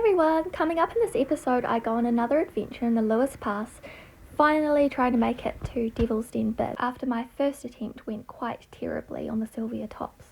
everyone! Coming up in this episode, I go on another adventure in the Lewis Pass, finally trying to make it to Devil's Den Bib after my first attempt went quite terribly on the Sylvia Tops.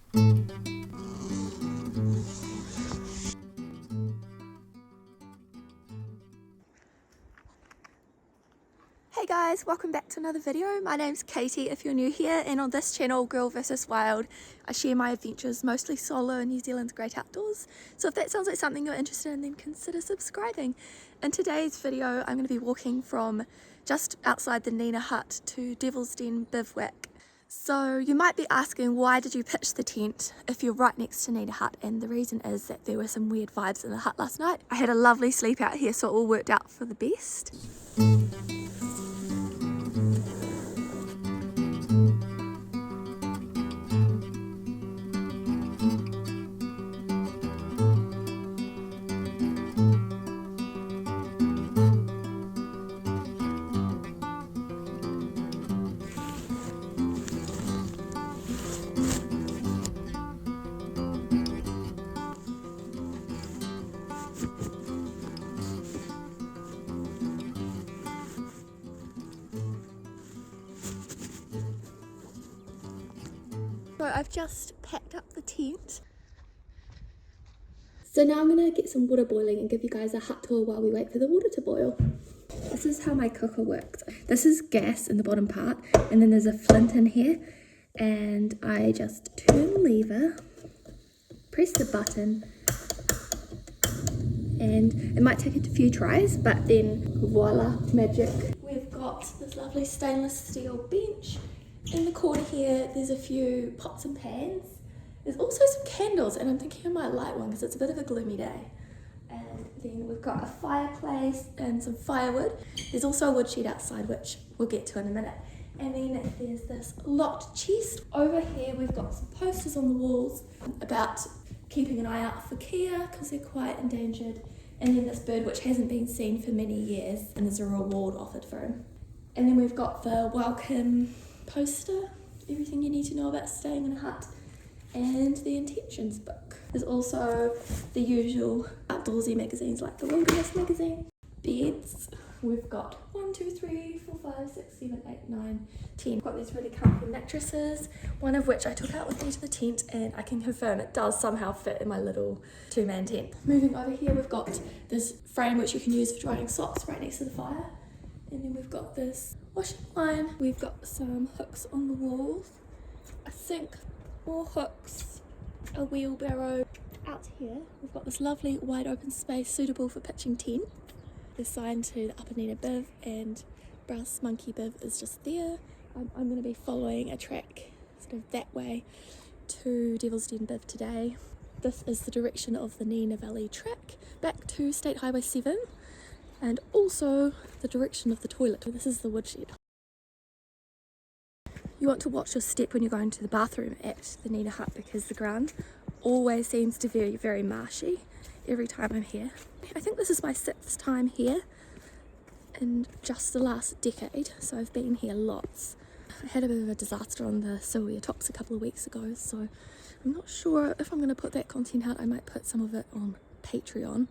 Hey guys, welcome back to another video. My name's Katie if you're new here, and on this channel, Girl vs Wild, I share my adventures mostly solo in New Zealand's great outdoors. So if that sounds like something you're interested in, then consider subscribing. In today's video, I'm going to be walking from just outside the Nita Hut to Devil's Den Bivouac. So you might be asking, why did you pitch the tent if you're right next to Nita Hut? And the reason is that there were some weird vibes in the hut last night. I had a lovely sleep out here, so it all worked out for the best. So I've just packed up the tent. So now I'm going to get some water boiling and give you guys a hut tour while we wait for the water to boil. This is how my cooker works. This is gas in the bottom part, and then there's a flint in here, and I just turn the lever, press the button, and it might take a few tries, but then voila, magic. We've got this lovely stainless steel bench. In the corner here, there's a few pots and pans. There's also some candles, and I'm thinking I might light one because it's a bit of a gloomy day. And then we've got a fireplace and some firewood. There's also a wood shed outside, which we'll get to in a minute. And then there's this locked chest. Over here, we've got some posters on the walls about keeping an eye out for Kia because they're quite endangered. And then this bird, which hasn't been seen for many years, and there's a reward offered for him. And then we've got the welcome poster, everything you need to know about staying in a hut, and the intentions book. There's also the usual outdoorsy magazines like the Wilderness magazine. Beds, we've got 1, 2, 3, 4, 5, 6, 7, 8, 9, 10. We've got these really comfy mattresses, one of which I took out with me to the tent, and I can confirm it does somehow fit in my little two-man tent. Moving over here, we've got this frame which you can use for drying socks right next to the fire. And then we've got this washing line. We've got some hooks on the walls. I think more hooks, a wheelbarrow. Out here, we've got this lovely wide open space suitable for pitching tent. The sign to the Upper Nita Biv and Brass Monkey Biv is just there. I'm going to be following a track sort of that way to Devil's Den Biv today. This is the direction of the Nina Valley track back to State Highway 7. And also the direction of the toilet. This is the woodshed. You want to watch your step when you're going to the bathroom at the Nita Hut because the ground always seems to be very marshy every time I'm here. I think this is my 6th time here in just the last decade, so I've been here lots. I had a bit of a disaster on the Sylvia Tops a couple of weeks ago, so I'm not sure if I'm going to put that content out. I might put some of it on Patreon.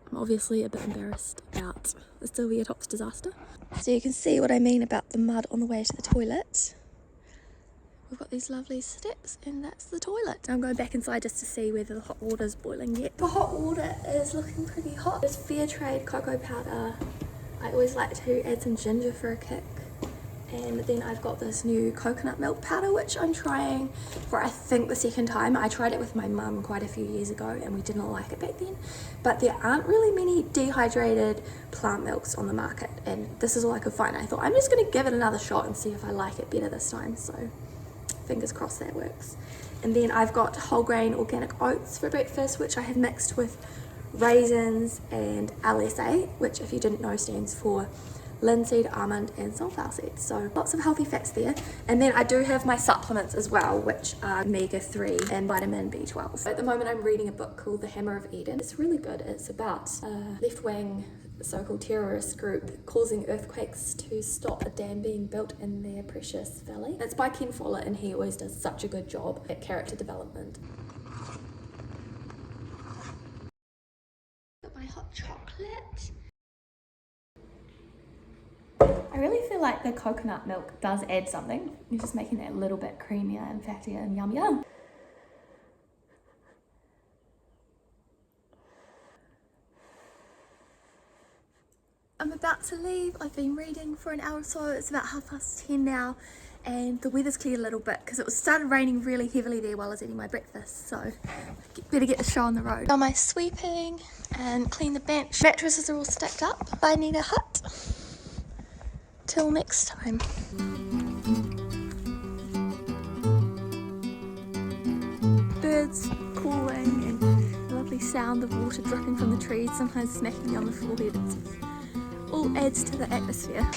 I'm obviously a bit embarrassed about the Sylvia Tops disaster. So you can see what I mean about the mud on the way to the toilet. We've got these lovely steps, and that's the toilet. I'm going back inside just to see whether the hot water's boiling yet. The hot water is looking pretty hot. There's fair trade cocoa powder. I always like to add some ginger for a kick. And then I've got this new coconut milk powder, which I'm trying for I think the 2nd time. I tried it with my mum quite a few years ago and we didn't like it back then. But there aren't really many dehydrated plant milks on the market, and this is all I could find. I thought I'm just going to give it another shot and see if I like it better this time. So fingers crossed that works. And then I've got whole grain organic oats for breakfast, which I have mixed with raisins and LSA, which if you didn't know stands for linseed, almond and sunflower seeds. So lots of healthy fats there. And then I do have my supplements as well, which are omega-3 and vitamin B12. At the moment I'm reading a book called The Hammer of Eden. It's really good. It's about a left-wing so-called terrorist group causing earthquakes to stop a dam being built in their precious valley. It's by Ken Follett, and he always does such a good job at character development. Got my hot chocolate. I really feel like the coconut milk does add something. You're just making it a little bit creamier and fattier and yummier. I'm about to leave. I've been reading for an hour or so. It's about 10:30 now and the weather's cleared a little bit because it started raining really heavily there while I was eating my breakfast, so better get the show on the road. Done my sweeping and clean the bench. Mattresses are all stacked up by Nita Hut. Till next time. Birds calling and the lovely sound of water dripping from the trees, sometimes smacking me on the forehead. It all adds to the atmosphere.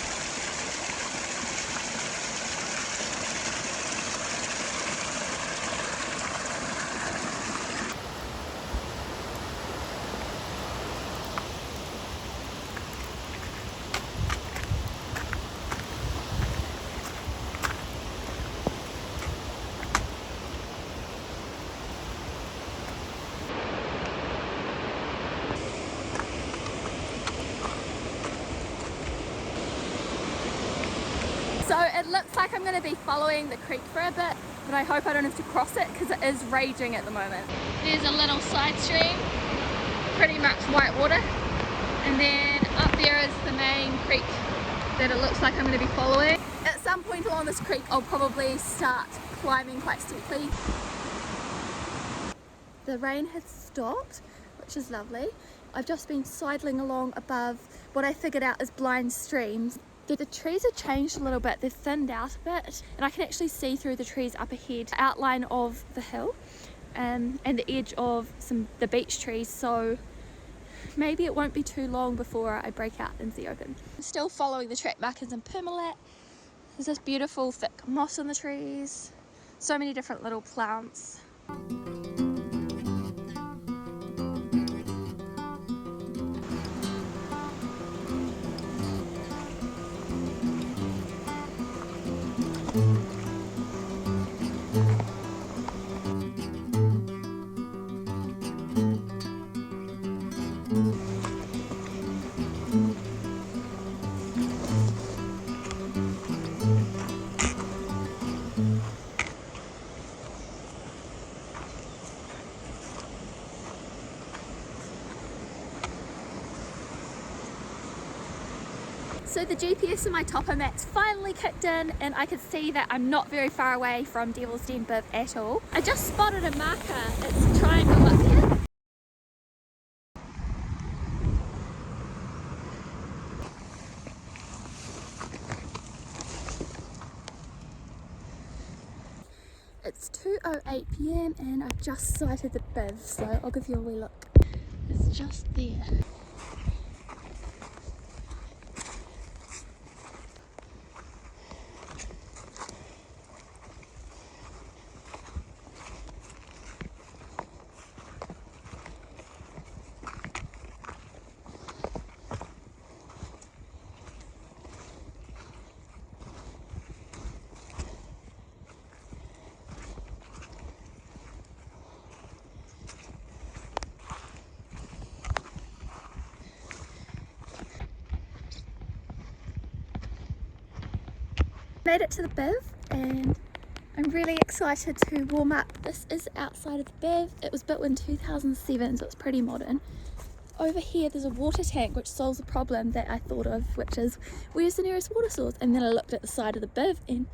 So it looks like I'm going to be following the creek for a bit, but I hope I don't have to cross it because it is raging at the moment. There's a little side stream, pretty much white water, and then up there is the main creek that it looks like I'm going to be following. At some point along this creek I'll probably start climbing quite steeply. The rain has stopped, which is lovely. I've just been sidling along above what I figured out is blind streams. The trees have changed a little bit, they've thinned out a bit, and I can actually see through the trees up ahead, the outline of the hill and the edge of the beech trees, so maybe it won't be too long before I break out into the open. I'm still following the track markers in permalat. There's this beautiful thick moss on the trees, so many different little plants. So the GPS in my topo map's finally kicked in and I can see that I'm not very far away from Devil's Den Biv at all. I just spotted a marker, it's a triangle up here. It's 2:08 PM and I've just sighted the Biv, so I'll give you a wee look. It's just there. Made it to the Biv and I'm really excited to warm up. This is outside of the Biv. It was built in 2007, so it's pretty modern. Over here there's a water tank which solves a problem that I thought of, which is where's the nearest water source? And then I looked at the side of the Biv and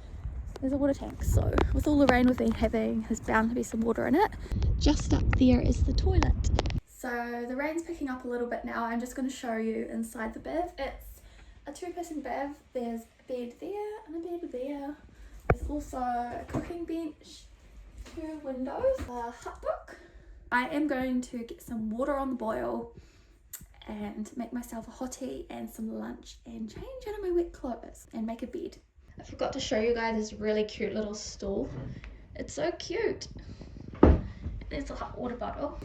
there's a water tank. So with all the rain we've been having, there's bound to be some water in it. Just up there is the toilet. So the rain's picking up a little bit now. I'm just going to show you inside the Biv. It's a two-person Biv. There's a bed there and a bed there. There's also a cooking bench, 2 windows, a hut book. I am going to get some water on the boil and make myself a hottie and some lunch and change out of my wet clothes and make a bed. I forgot to show you guys this really cute little stool. It's so cute. There's a hot water bottle.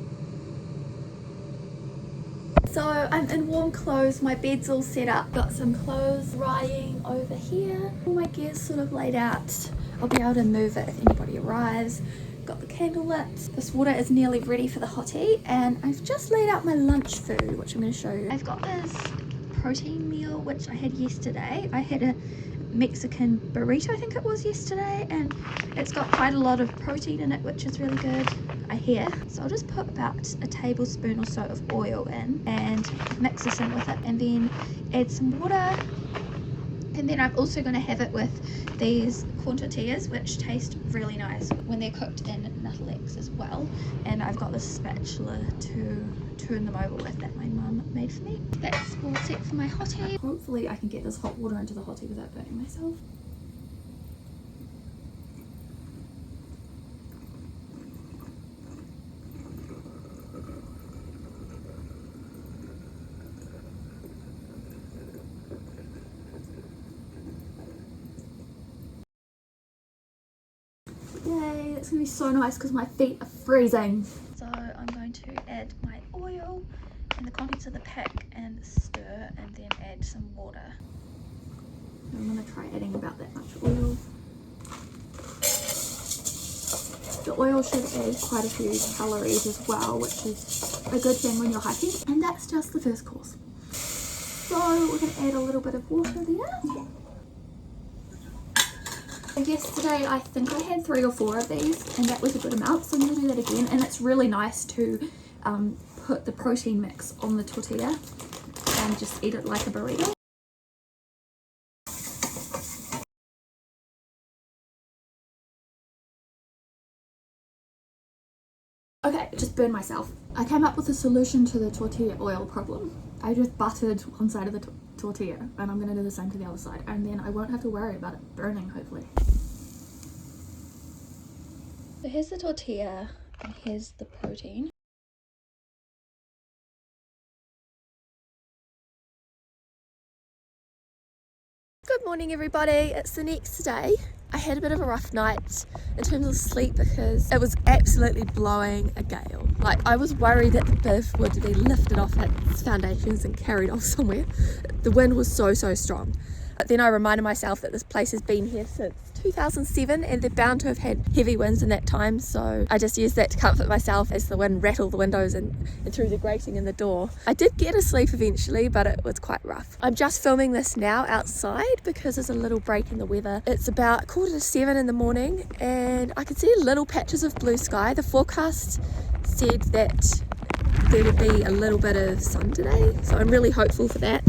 So I'm in warm clothes, my bed's all set up, got some clothes drying over here. All my gear's sort of laid out. I'll be able to move it if anybody arrives. got the candle lit. This water is nearly ready for the hottie, and I've just laid out my lunch food, which I'm going to show you. I've got this protein meal, which I had yesterday. I had a Mexican burrito, I think it was yesterday, and it's got quite a lot of protein in it, which is really good, I hear. So I'll just put about a tablespoon or so of oil in and mix this in with it, and then add some water. And then I'm also going to have it with these corn tortillas, which taste really nice when they're cooked in Nuttelex as well. And I've got this spatula to turn them over with that my mum made for me. That's all set for my hottie. Hopefully I can get this hot water into the hottie without burning myself. Yay, that's gonna be so nice because my feet are freezing. So I'm going to add my oil and the contents of the pack and stir, and then add some water. I'm gonna try adding about that much oil. The oil should add quite a few calories as well, which is a good thing when you're hiking. And that's just the first course. So we're gonna add a little bit of water there. Yesterday I think I had 3 or 4 of these, and that was a good amount, so I'm going to do that again. And it's really nice to put the protein mix on the tortilla and just eat it like a burrito. Okay, just burned myself. I came up with a solution to the tortilla oil problem. I just buttered one side of the tortilla, and I'm going to do the same to the other side, and then I won't have to worry about it burning, hopefully. So here's the tortilla, and here's the protein. Good morning everybody, it's the next day. I had a bit of a rough night in terms of sleep because it was absolutely blowing a gale. Like, I was worried that the Biv would be lifted off its foundations and carried off somewhere. The wind was so strong. But then I reminded myself that this place has been here since 2007 and they're bound to have had heavy winds in that time, so I just used that to comfort myself as the wind rattled the windows and through the grating in the door. I did get a sleep eventually, but it was quite rough. I'm just filming this now outside because there's a little break in the weather. It's about 6:45 in the morning and I can see little patches of blue sky. The forecast said that there would be a little bit of sun today, so I'm really hopeful for that.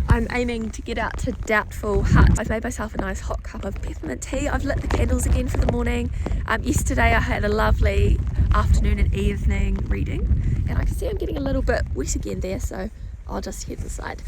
I'm aiming to get out to Doubtful Hut. I've made myself a nice hot cup of peppermint tea. I've lit the candles again for the morning. Yesterday I had a lovely afternoon and evening reading, and I can see I'm getting a little bit wet again there, so I'll just head aside.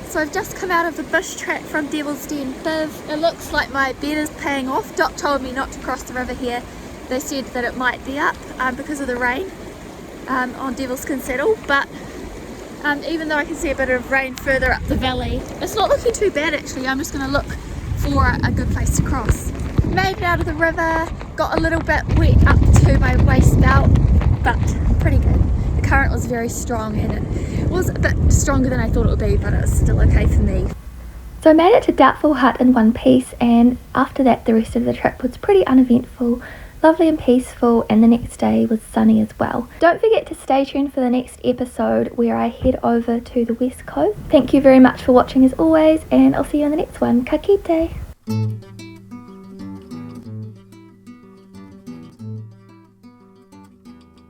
So I've just come out of the bush track from Devil's Den Biv. It looks like my bet is paying off. Doc told me not to cross the river here. They said that it might be up because of the rain on Devil's Saddle, but even though I can see a bit of rain further up the valley, it's not looking too bad actually. I'm just going to look for a good place to cross. Made it out of the river, got a little bit wet up to my waist belt, but pretty good. The current was very strong and it was a bit stronger than I thought it would be, but it was still okay for me. So I made it to Doubtful Hut in one piece, and after that the rest of the trip was pretty uneventful, lovely and peaceful, and the next day was sunny as well. Don't forget to stay tuned for the next episode where I head over to the west coast. Thank you very much for watching as always, and I'll see you in the next one. Ka kite!